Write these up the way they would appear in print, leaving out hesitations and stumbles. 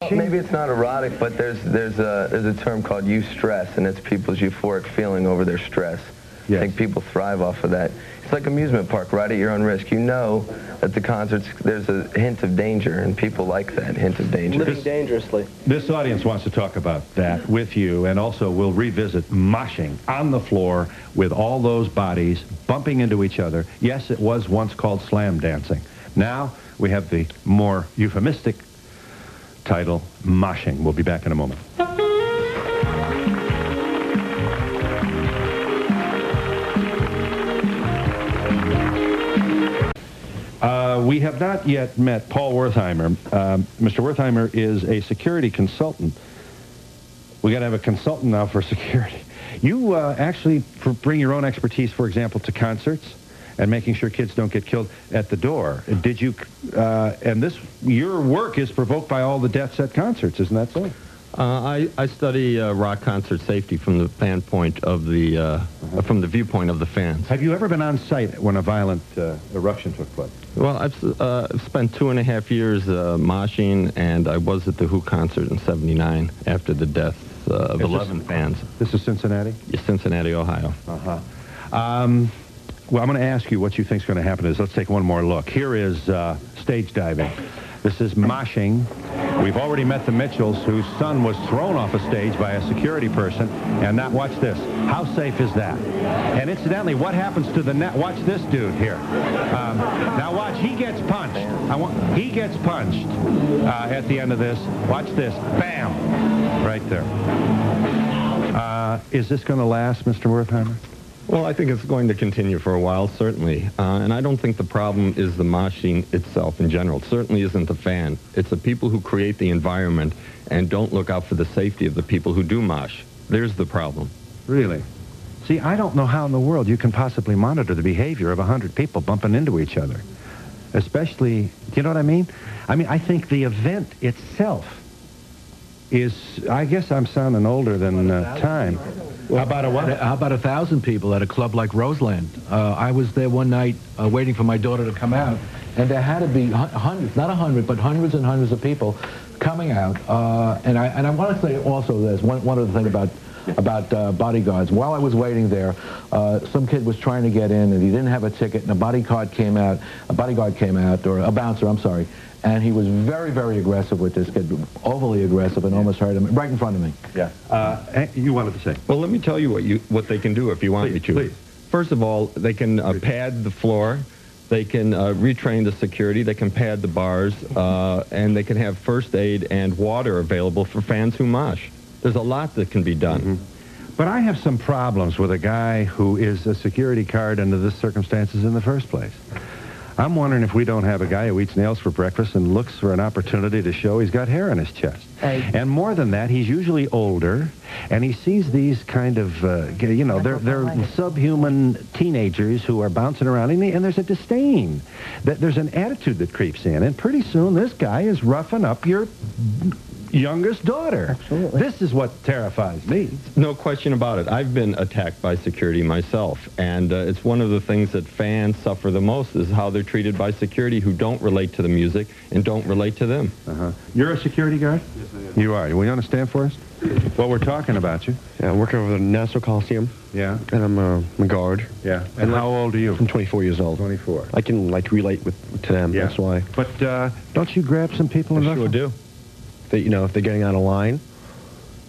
Maybe it's not erotic, but there's a term called eustress, and it's people's euphoric feeling over their stress. Yes. I think people thrive off of that. It's like amusement park, right at your own risk. You know that the concerts, there's a hint of danger, and people like that hint of danger. Living dangerously. This audience wants to talk about that with you, and also we'll revisit moshing on the floor with all those bodies bumping into each other. Yes, it was once called slam dancing. Now we have the more euphemistic title, moshing. We'll be back in a moment. We have not yet met Paul Wertheimer. Mr. Wertheimer is a security consultant. We got to have a consultant now for security. You actually bring your own expertise, for example, to concerts and making sure kids don't get killed at the door. Did you, and your work is provoked by all the deaths at concerts, isn't that so? I study rock concert safety from the viewpoint of the fans. Have you ever been on site when a violent eruption took place? Well, I've spent 2.5 years moshing, and I was at the Who concert in '79 after the deaths of 11 fans. This is Cincinnati? Yes, Cincinnati, Ohio. Uh-huh. Well, I'm going to ask you what you think is going to happen. Let's take one more look. Here is stage diving. This is moshing. We've already met the Mitchells, whose son was thrown off a stage by a security person. And now, watch this. How safe is that? And incidentally, what happens to the net? Watch this dude here. Now watch, he gets punched. He gets punched at the end of this. Watch this. Bam! Right there. Is this going to last, Mr. Wertheimer? Well, I think it's going to continue for a while, certainly. And I don't think the problem is the moshing itself in general. It certainly isn't the fan. It's the people who create the environment and don't look out for the safety of the people who do mosh. There's the problem. Really? See, I don't know how in the world you can possibly monitor the behavior of 100 people bumping into each other. Especially, do you know what I mean? I think the event itself is, I guess I'm sounding older than time. Well, how about 1,000 people at a club like Roseland? I was there one night waiting for my daughter to come out, and there had to be hundreds, not 100, but hundreds and hundreds of people coming out. And I want to say also this, one other thing about bodyguards. While I was waiting there, some kid was trying to get in, and he didn't have a ticket, and a bodyguard came out, or a bouncer, I'm sorry, and he was very, very aggressive with this kid, overly aggressive, and almost hurt him right in front of me. Yeah. You wanted to say? Well, let me tell you what they can do if you want me to. Please. First of all, they can pad the floor. They can retrain the security. They can pad the bars, and they can have first aid and water available for fans who mosh. There's a lot that can be done. Mm-hmm. But I have some problems with a guy who is a security guard under this circumstances in the first place. I'm wondering if we don't have a guy who eats nails for breakfast and looks for an opportunity to show he's got hair on his chest. And more than that, he's usually older, and he sees these kind of, they're subhuman teenagers who are bouncing around, and there's a disdain. There's an attitude that creeps in, and pretty soon this guy is roughing up your youngest daughter. Absolutely. This is what terrifies me. No question about it. I've been attacked by security myself, and it's one of the things that fans suffer the most is how they're treated by security who don't relate to the music and don't relate to them. You're a security guard? Yes, I am. You are. Will you understand for us? Well, we're talking about you. Yeah, I'm working over the Nassau Coliseum. Yeah. And I'm a guard. Yeah. And how old are you? I'm 24 years old. 24. I can, relate to them. Yeah. That's why. But don't you grab some people and I sure do. If they're getting out of line,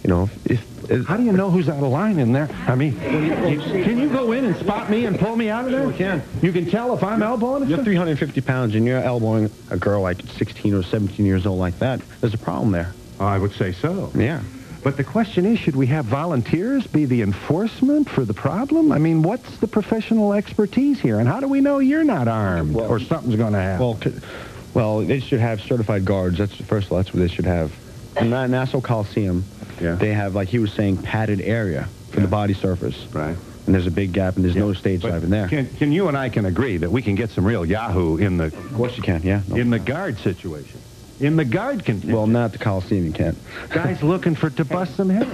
How do you know who's out of line in there? Can you go in and spot me and pull me out of there? Sure can. You can tell if I'm elbowing? You're 350 pounds and you're elbowing a girl like 16 or 17 years old like that. There's a problem there. I would say so. Yeah. But the question is, should we have volunteers be the enforcement for the problem? What's the professional expertise here? And how do we know you're not armed or something's going to happen? Well, they should have certified guards. That's what they should have. In that Nassau Coliseum, they have, like he was saying, padded area for the body surface. Right. And there's a big gap, and there's no stage diving there. Can you and I can agree that we can get some real Yahoo in the... Of course you can, yeah. In the guard situation. In the guard contingent. Well, not at the Coliseum, you can't. Guys looking to bust some heads.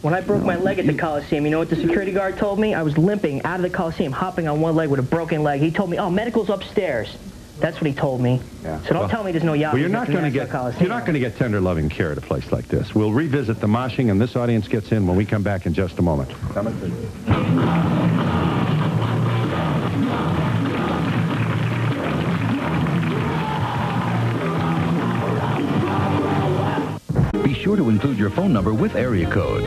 When I broke my leg at the Coliseum, you know what the security guard told me? I was limping out of the Coliseum, hopping on one leg with a broken leg. He told me, oh, medical's upstairs. That's what he told me. Yeah. So don't tell me there's no Yahoo. Well, you're not going to get tender loving care at a place like this. We'll revisit the moshing, and this audience gets in when we come back in just a moment. Be sure to include your phone number with area code.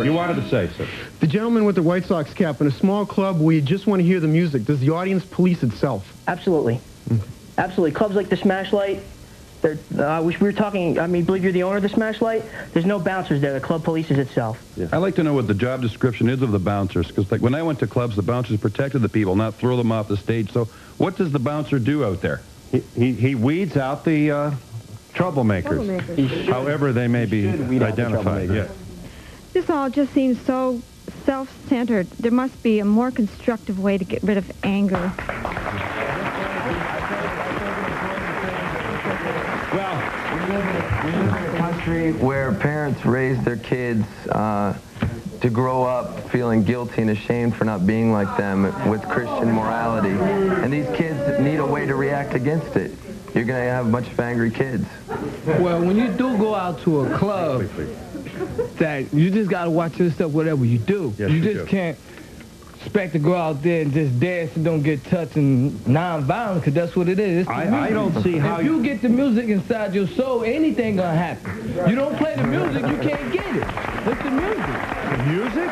You wanted to say, sir. The gentleman with the White Sox cap in a small club where you just want to hear the music, does the audience police itself? Absolutely. Absolutely. Clubs like the Smash Light, we were talking, I mean, believe you're the owner of the Smash Light? There's no bouncers there. The club polices itself. Yeah. I'd like to know what the job description is of the bouncers, because like when I went to clubs, the bouncers protected the people, not throw them off the stage. So what does the bouncer do out there? He weeds out the troublemakers, however they may be identified. Yeah. This all just seems so self-centered. There must be a more constructive way to get rid of anger. Well, we live in a country where parents raise their kids to grow up feeling guilty and ashamed for not being like them with Christian morality. And these kids need a way to react against it. You're going to have a bunch of angry kids. Well, when you do go out to a club, that you just got to watch your stuff whatever you do. Yes, you just can't expect to go out there and just dance and don't get touched and non-violent, because that's what it is. I don't see how... If you get the music inside your soul, anything going to happen. You don't play the music, you can't get it. It's the music. The music?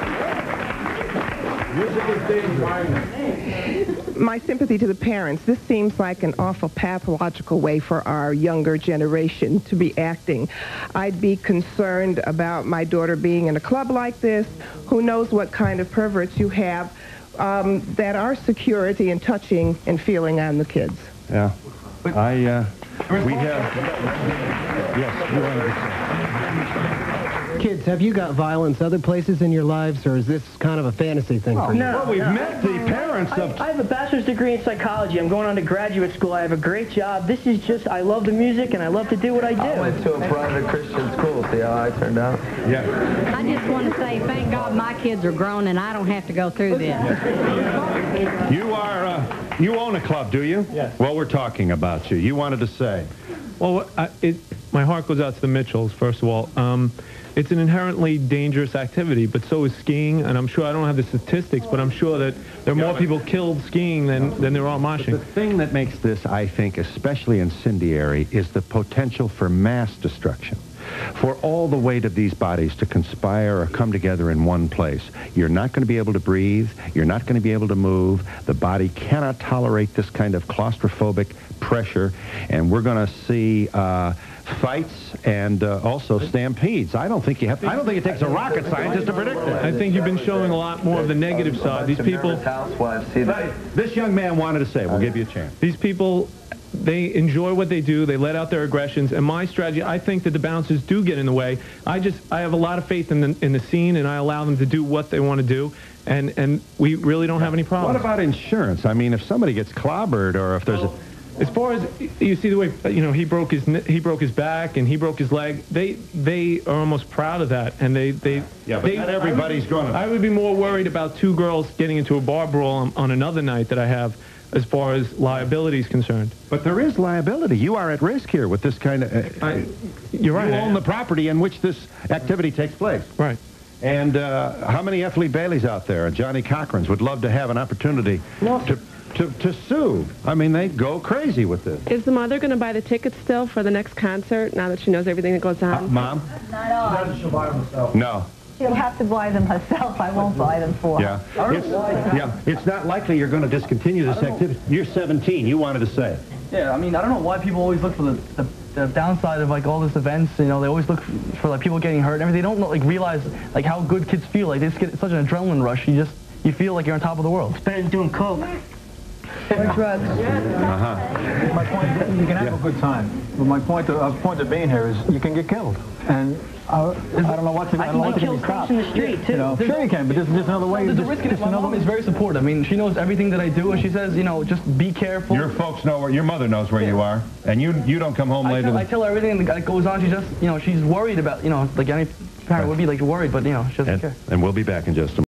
Music is dangerous. My sympathy to the parents. This seems like an awful pathological way for our younger generation to be acting. I'd be concerned about my daughter being in a club like this. Who knows what kind of perverts you have that are security and touching and feeling on the kids. Yeah. We have... Yes, you wanted to say. Kids, have you got violence other places in your lives, or is this kind of a fantasy thing for you? No, well, we've met the parents of... I have a bachelor's degree in psychology. I'm going on to graduate school. I have a great job. This is just, I love the music, and I love to do what I do. I went to a private Christian school. See how I turned out? Yeah. I just want to say, thank God my kids are grown, and I don't have to go through this. You own a club, do you? Yes. Well, we're talking about you. You wanted to say. Well, my heart goes out to the Mitchells, first of all. It's an inherently dangerous activity, but so is skiing, and I'm sure, I don't have the statistics, but I'm sure that there are more people killed skiing than there are moshing. The thing that makes this, I think, especially incendiary, is the potential for mass destruction. For all the weight of these bodies to conspire or come together in one place, you're not going to be able to breathe, you're not going to be able to move, the body cannot tolerate this kind of claustrophobic pressure, and we're going to see fights and also stampedes. I don't think it takes a rocket scientist to predict it. I think you've been showing a lot more of the negative side. These people... Housewives see that. This young man wanted to say, we'll give you a chance. These people, they enjoy what they do. They let out their aggressions. And my strategy, I think that the bouncers do get in the way. I have a lot of faith in the scene, and I allow them to do what they want to do. And we really don't have any problems. What about insurance? I mean, if somebody gets clobbered, or if there's a... As far as you see the way he broke his back and he broke his leg, they are almost proud of that, and they not everybody's going to. I would be more worried about two girls getting into a bar brawl on another night that I have, as far as liability is concerned. But there is liability. You are at risk here with this kind of... you're right. You own the property in which this activity takes place. Right. And how many Ethlie Baileys out there and Johnny Cochrans would love to have an opportunity to sue? I mean, they go crazy with this. Is the mother going to buy the tickets still for the next concert now that she knows everything that goes on? Mom? Not all. She'll buy them herself. No. She'll have to buy them herself. I won't buy them for her. Yeah. It's not likely you're going to discontinue this activity. You're 17. You wanted to say. Yeah, I mean, I don't know why people always look for the downside of like all these events. You know, they always look for like people getting hurt and everything. They don't like realize like how good kids feel. Like they just get such an adrenaline rush. You feel like you're on top of the world. It's better than doing coke. Or drugs. My point, you can have a good time. But my point of being here is you can get killed. And I don't know what to do. I don't know what to do. Stop. In the street too. You know, sure you can, but there's another way. There's a risk in it. My mom is very supportive. I mean, she knows everything that I do, and she says, you know, just be careful. Your folks know your mother knows where you are, and you don't come home later. I tell her everything that goes on. She just, you know, she's worried about, you know, like any parent would be like worried, but you know, she doesn't care. And we'll be back in just a moment.